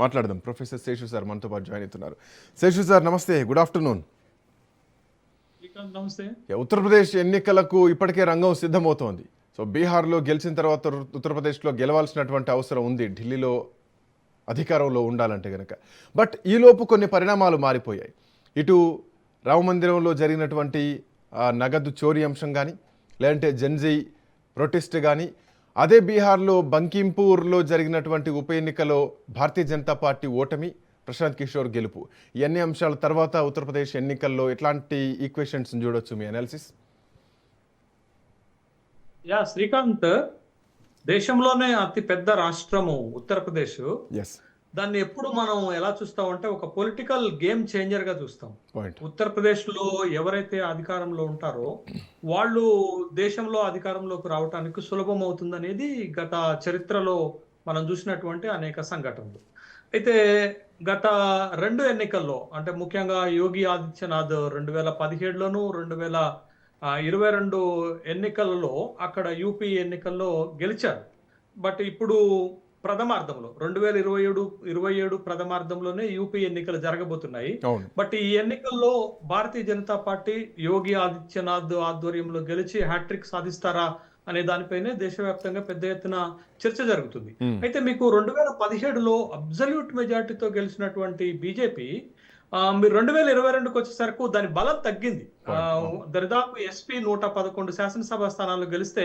మాట్లాడదాం. Professor Seshu sir మనతో పాటు జాయిన్ అవుతున్నారు. శేషు సార్ నమస్తే, గుడ్ ఆఫ్టర్నూన్. నమస్తే. ఉత్తరప్రదేశ్ ఎన్నికలకు ఇప్పటికే రంగం సిద్ధమవుతోంది. సో బీహార్లో గెలిచిన తర్వాత ఉత్తరప్రదేశ్లో గెలవాల్సినటువంటి అవసరం ఉంది ఢిల్లీలో అధికారంలో ఉండాలంటే కనుక. బట్ ఈలోపు కొన్ని పరిణామాలు మారిపోయాయి. ఇటు రామమందిరంలో జరిగినటువంటి నగదు చోరీ అంశం కానీ, లేదంటే జెన్జీ ప్రొటెస్ట్ కానీ, అదే బీహార్లో బంకింపూర్లో జరిగినటువంటి ఉప ఎన్నికలో భారతీయ జనతా పార్టీ ఓటమి, ప్రశాంత్ కిషోర్ గెలుపు, ఇవన్నీ అంశాల తర్వాత ఉత్తరప్రదేశ్ ఎన్నికల్లో ఎట్లాంటి ఈక్వేషన్స్ చూడొచ్చు మీ అనాలిసిస్? శ్రీకాంత్, దేశంలోనే అతి పెద్ద రాష్ట్రము ఉత్తరప్రదేశ్. దాన్ని ఎప్పుడు మనం ఎలా చూస్తామంటే ఒక పొలిటికల్ గేమ్ చేంజర్ గా చూస్తాం. ఉత్తరప్రదేశ్ లో ఎవరైతే అధికారంలో ఉంటారో వాళ్ళు దేశంలో అధికారంలోకి రావడానికి సులభం అవుతుంది అనేది గత చరిత్రలో మనం చూసినటువంటి అనేక సంఘటనలు. అయితే గత 2 ఎన్నికల్లో, అంటే ముఖ్యంగా యోగి ఆదిత్యనాథ్ 2017లోను 2022 ఎన్నికలలో అక్కడ యూపీ ఎన్నికల్లో గెలిచారు. బట్ ఇప్పుడు ప్రథమార్థంలో 2027 ప్రథమార్థంలోనే యూపీ ఎన్నికలు జరగబోతున్నాయి. బట్ ఈ ఎన్నికల్లో భారతీయ జనతా పార్టీ యోగి ఆదిత్యనాథ్ ఆధ్వర్యంలో గెలిచి హ్యాట్రిక్ సాధిస్తారా అనే దానిపైనే దేశవ్యాప్తంగా పెద్ద ఎత్తున చర్చ జరుగుతుంది. అయితే మీకు 2017లో అబ్సల్యూట్ మెజార్టీతో గెలిచినటువంటి బీజేపీ మీరు 2022కి వచ్చేసరికి దాని బలం తగ్గింది. దరిదాపు ఎస్పీ 111 శాసనసభ స్థానాలు గెలిస్తే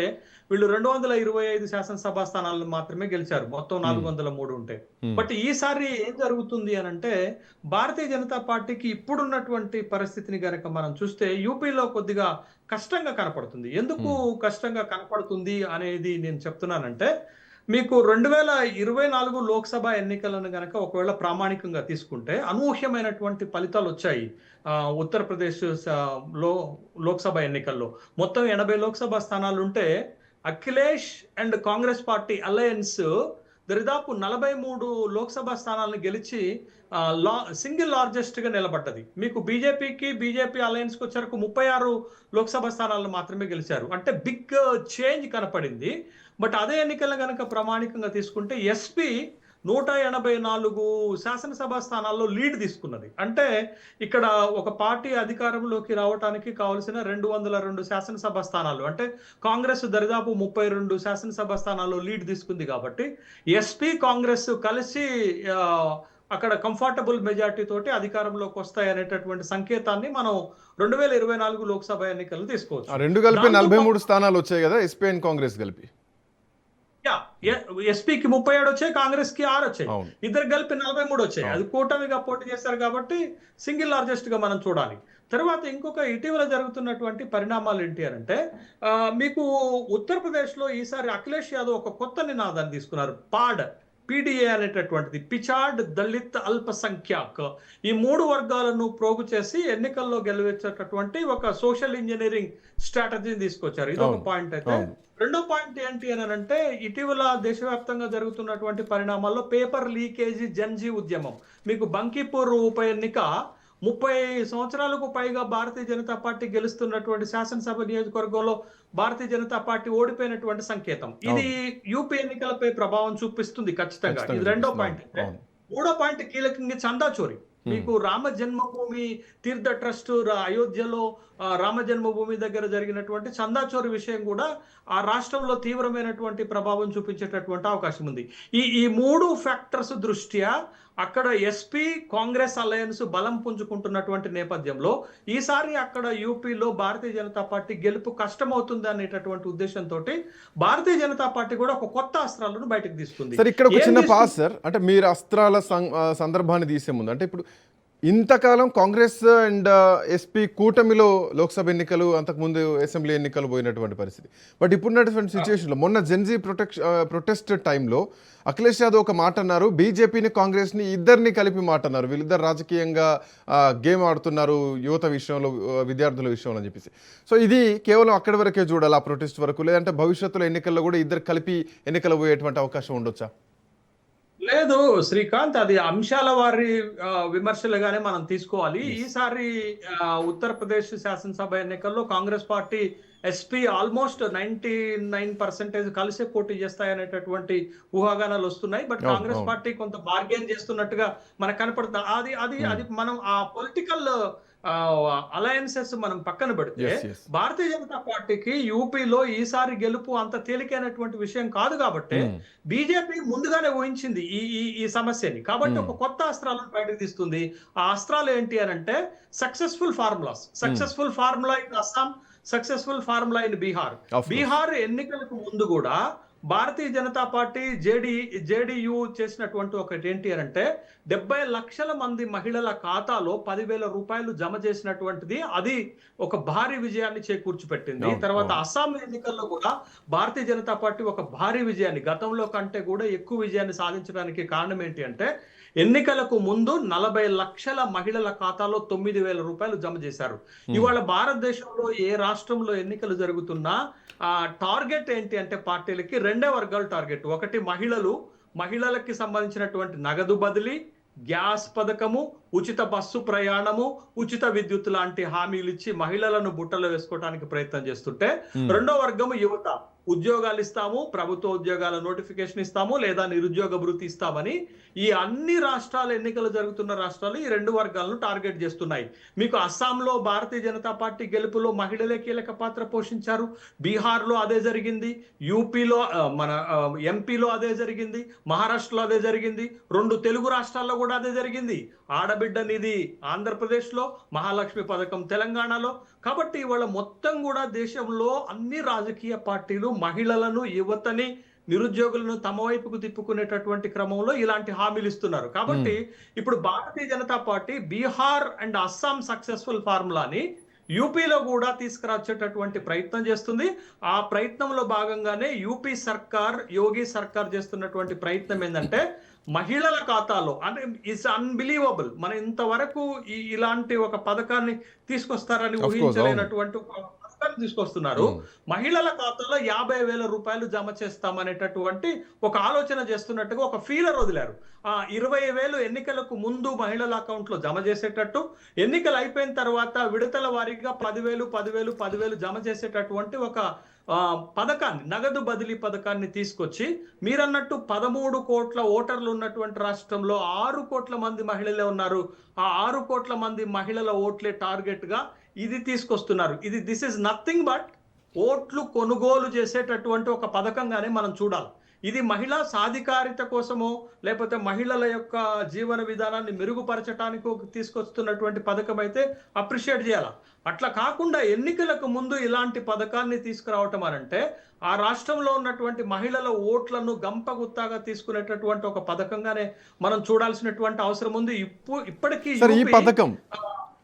వీళ్ళు 225 శాసనసభ స్థానాలను మాత్రమే గెలిచారు, మొత్తం 403 ఉంటాయి. బట్ ఈసారి ఏం జరుగుతుంది అని అంటే, భారతీయ జనతా పార్టీకి ఇప్పుడున్నటువంటి పరిస్థితిని గనక మనం చూస్తే యూపీలో కొద్దిగా కష్టంగా కనపడుతుంది. ఎందుకు కష్టంగా కనపడుతుంది అనేది నేను చెప్తున్నానంటే, మీకు 2024 లోక్సభ ఎన్నికలను గనక ఒకవేళ ప్రామాణికంగా తీసుకుంటే అనూహ్యమైనటువంటి ఫలితాలు వచ్చాయి. ఉత్తరప్రదేశ్ లోక్సభ ఎన్నికల్లో మొత్తం 80 లోక్సభ స్థానాలు ఉంటే Akhilesh and Congress party alliance దరిదాపు 43 లోక్సభ స్థానాలను గెలిచి సింగిల్ లార్జెస్ట్ గా నిలబడ్డది. మీకు బీజేపీ అలయన్స్ కు వచ్చరకు 36 లోక్సభ స్థానాలను మాత్రమే గెలిచారు. అంటే బిగ్ చేంజ్ కనపడింది. బట్ అదే ఎన్నికలను కనుక ప్రామాణికంగా తీసుకుంటే ఎస్పీ 184 శాసనసభ స్థానాల్లో లీడ్ తీసుకున్నది. అంటే ఇక్కడ ఒక పార్టీ అధికారంలోకి రావడానికి కావలసిన 202 శాసనసభ స్థానాలు, అంటే కాంగ్రెస్ దరిదాపు 32 శాసనసభ స్థానాల్లో లీడ్ తీసుకుంది. కాబట్టి ఎస్పీ కాంగ్రెస్ కలిసి అక్కడ కంఫర్టబుల్ మెజార్టీ తోటి అధికారంలోకి వస్తాయి అనేటటువంటి సంకేతాన్ని మనం 2024 లోక్సభ ఎన్నికలు తీసుకోవచ్చు. 2 కలిపి 43 స్థానాలు వచ్చాయి కదా, ఎస్పీ అండ్ కాంగ్రెస్ కలిపి. ఎస్పీకి 37 వచ్చాయి, కాంగ్రెస్ కి 6 వచ్చాయి, ఇద్దరు కలిపి 43 వచ్చాయి. అది కూటమిగా పోటీ చేశారు కాబట్టి సింగిల్ లార్జెస్ట్ గా మనం చూడాలి. తర్వాత ఇంకొక ఇటీవల జరుగుతున్నటువంటి పరిణామాలు ఏంటి అంటే, మీకు ఉత్తరప్రదేశ్ లో ఈసారి అఖిలేష్ యాదవ్ ఒక కొత్త నినాదాన్ని తీసుకున్నారు. పీడీఏ అనేటటువంటిది, పిచాడ్ దళిత్ అల్పసంఖ్యాక్. ఈ 3 వర్గాలను ప్రోగు చేసి ఎన్నికల్లో గెలిచేటటువంటి ఒక సోషల్ ఇంజనీరింగ్ స్ట్రాటజీని తీసుకొచ్చారు. ఇది ఒక పాయింట్. అయితే రెండో పాయింట్ ఏంటి అని అంటే, ఇటీవల దేశవ్యాప్తంగా జరుగుతున్నటువంటి పరిణామాల్లో పేపర్ లీకేజీ జెన్జీ ఉద్యమం. మీకు బంకిపూర్ ఉప ఎన్నిక 30 సంవత్సరాలకు పైగా భారతీయ జనతా పార్టీ గెలుస్తున్నటువంటి శాసనసభ నియోజకవర్గంలో భారతీయ జనతా పార్టీ ఓడిపోయినటువంటి సంకేతం. ఇది యూపీ ఎన్నికలపై ప్రభావం చూపిస్తుంది ఖచ్చితంగా. ఇది రెండో పాయింట్. మూడో పాయింట్ కీలకంగా చందా చోరీ. మీకు రామ జన్మభూమి తీర్థ ట్రస్ట్ అయోధ్యలో రామ జన్మభూమి దగ్గర జరిగినటువంటి చందా చోరీ విషయం కూడా ఆ రాష్ట్రంలో తీవ్రమైనటువంటి ప్రభావం చూపించేటటువంటి అవకాశం ఉంది. ఈ 3 ఫ్యాక్టర్స్ దృష్ట్యా అక్కడ ఎస్పీ కాంగ్రెస్ అలయన్స్ బలం పుంజుకుంటున్నటువంటి నేపథ్యంలో ఈసారి అక్కడ యూపీలో భారతీయ జనతా పార్టీ గెలుపు కష్టమవుతుంది అనేటటువంటి ఉద్దేశంతో భారతీయ జనతా పార్టీ కూడా ఒక కొత్త అస్త్రాలను బయటకు తీసుకుంది. సార్, ఇక్కడ ఒక చిన్న పాస్ సార్, అంటే మీరు అస్త్రాల సందర్భాన్ని తీసే ముందు, అంటే ఇప్పుడు ఇంతకాలం కాంగ్రెస్ అండ్ ఎస్పీ కూటమిలో లోక్సభ ఎన్నికలు, అంతకుముందు అసెంబ్లీ ఎన్నికలు పోయినటువంటి పరిస్థితి. బట్ ఇప్పుడున్నటువంటి సిచ్యువేషన్లో మొన్న జెన్జీ ప్రొటెస్ట్ టైంలో అఖిలేష్ యాదవ్ ఒక మాట అన్నారు, బీజేపీని కాంగ్రెస్ని ఇద్దరిని కలిపి మాట అన్నారు, వీళ్ళిద్దరు రాజకీయంగా గేమ్ ఆడుతున్నారు యువత విషయంలో, విద్యార్థుల విషయంలో అని చెప్పేసి. సో ఇది కేవలం అక్కడి వరకే చూడాలి, ఆ ప్రొటెస్ట్ వరకు, లేదంటే భవిష్యత్తులో ఎన్నికల్లో కూడా ఇద్దరు కలిపి ఎన్నికలు పోయేటువంటి అవకాశం ఉండొచ్చా? లేదు శ్రీకాంత్, అది అంశాల వారి విమర్శలుగానే మనం తీసుకోవాలి. ఈసారి ఉత్తరప్రదేశ్ శాసనసభ ఎన్నికల్లో కాంగ్రెస్ పార్టీ ఎస్పీ ఆల్మోస్ట్ 99% కలిసే పోటీ చేస్తాయనేటటువంటి ఊహాగానాలు వస్తున్నాయి. బట్ కాంగ్రెస్ పార్టీ కొంత బార్గెన్ చేస్తున్నట్టుగా మనకు కనపడుతుంది. అది మనం ఆ పొలిటికల్ అలయన్సెస్ మనం పక్కన పెడితే భారతీయ జనతా పార్టీకి యూపీలో ఈసారి గెలుపు అంత తేలికైనటువంటి విషయం కాదు కాబట్టి బీజేపీ ముందుగానే ఊహించింది ఈ సమస్యని. కాబట్టి ఒక కొత్త అస్త్రాలను బయటకు తీస్తుంది. ఆ అస్త్రాలు ఏంటి అని అంటే successful formula in Assam, successful formula in Bihar. Bihar ఎన్నికలకు ముందు కూడా భారతీయ జనతా పార్టీ జేడీయూ చేసినటువంటి ఒకటి ఏంటి అని అంటే 70 లక్షల మంది మహిళల ఖాతాలో 10,000 రూపాయలు జమ చేసినటువంటిది. అది ఒక భారీ విజయాన్ని చేకూర్చిపెట్టింది. తర్వాత అస్సాం ఎన్నికల్లో కూడా భారతీయ జనతా పార్టీ ఒక భారీ విజయాన్ని, గతంలో కంటే కూడా ఎక్కువ విజయాన్ని సాధించడానికి కారణం ఏంటి అంటే ఎన్నికలకు ముందు 40 లక్షల మహిళల ఖాతాలో 9,000 రూపాయలు జమ చేశారు. ఇవాళ భారతదేశంలో ఏ రాష్ట్రంలో ఎన్నికలు జరుగుతున్నా టార్గెట్ ఏంటి అంటే పార్టీలకి రెండే వర్గాల టార్గెట్. ఒకటి మహిళలకి సంబంధించినటువంటి నగదు బదిలీ, గ్యాస్ పథకము, ఉచిత బస్సు ప్రయాణము, ఉచిత విద్యుత్ లాంటి హామీలు ఇచ్చి మహిళలను బుట్టలో వేసుకోవడానికి ప్రయత్నం చేస్తుంటే, రెండో వర్గము యువత, ఉద్యోగాలు ఇస్తాము, ప్రభుత్వ ఉద్యోగాల నోటిఫికేషన్ ఇస్తాము, లేదా నిరుద్యోగ భృతి ఇస్తామని ఈ అన్ని రాష్ట్రాలు, ఎన్నికలు జరుగుతున్న రాష్ట్రాలు ఈ రెండు వర్గాలను టార్గెట్ చేస్తున్నాయి. మీకు అస్సాంలో భారతీయ జనతా పార్టీ గెలుపులో మహిళలే కీలక పాత్ర పోషించారు. బీహార్లో అదే జరిగింది, యూపీలో మన ఎంపీలో అదే జరిగింది, మహారాష్ట్రలో అదే జరిగింది, 2 తెలుగు రాష్ట్రాల్లో కూడా అదే జరిగింది. ఆడబిడ్డ నిధి ఆంధ్రప్రదేశ్లో, మహాలక్ష్మి పథకం తెలంగాణలో. కాబట్టి ఇవాళ మొత్తం కూడా దేశంలో అన్ని రాజకీయ పార్టీలు మహిళలను, యువతని, నిరుద్యోగులను తమ వైపుకు తిప్పుకునేటటువంటి క్రమంలో ఇలాంటి హామీలు ఇస్తున్నారు. కాబట్టి ఇప్పుడు Bharatiya Janata party Bihar and Assam successful ఫార్ములాని యూపీలో కూడా తీసుకురాచేటటువంటి ప్రయత్నం చేస్తుంది. ఆ ప్రయత్నంలో భాగంగానే యూపీ సర్కార్, యోగి సర్కార్ చేస్తున్నటువంటి ప్రయత్నం ఏంటంటే మహిళల ఖాతాలో, అంటే ఇట్స్ అన్బిలీవబుల్, మన ఇంతవరకు ఇలాంటి ఒక పథకాన్ని తీసుకొస్తారని ఊహించలేనటువంటి పథకాన్ని తీసుకొస్తున్నారు. మహిళల ఖాతాలో 50,000 రూపాయలు జమ చేస్తామనేటటువంటి ఒక ఆలోచన చేస్తున్నట్టుగా ఒక ఫీలర్ వదిలారు. 20,000 ఎన్నికలకు ముందు మహిళల అకౌంట్ లో జమ చేసేటట్టు, ఎన్నికలు అయిపోయిన తర్వాత విడతల వారీగా 10,000 జమ చేసేటటువంటి ఒక పథకాన్ని, నగదు బదిలీ పథకాన్ని తీసుకొచ్చి, మీరన్నట్టు 13 కోట్ల ఓటర్లు ఉన్నటువంటి రాష్ట్రంలో 6 కోట్ల మంది మహిళలే ఉన్నారు. ఆ 6 కోట్ల మంది మహిళల ఓట్లే టార్గెట్ గా ఇది తీసుకొస్తున్నారు. దిస్ ఇస్ నథింగ్ బట్ ఓట్లు కొనుగోలు చేసేటటువంటి ఒక పథకంగానే మనం చూడాలి. ఇది మహిళా సాధికారిత కోసమో లేకపోతే మహిళల యొక్క జీవన విధానాన్ని మెరుగుపరచడానికి తీసుకొస్తున్నటువంటి పథకం అయితే అప్రిషియేట్ చేయాలి. అట్లా కాకుండా ఎన్నికలకు ముందు ఇలాంటి పథకాన్ని తీసుకురావటం అనంటే ఆ రాష్ట్రంలో ఉన్నటువంటి మహిళల ఓట్లను గంపగుత్తాగా తీసుకునేటటువంటి ఒక పథకంగానే మనం చూడాల్సినటువంటి అవసరం ఉంది. ఇప్పటికీ ఈ పథకం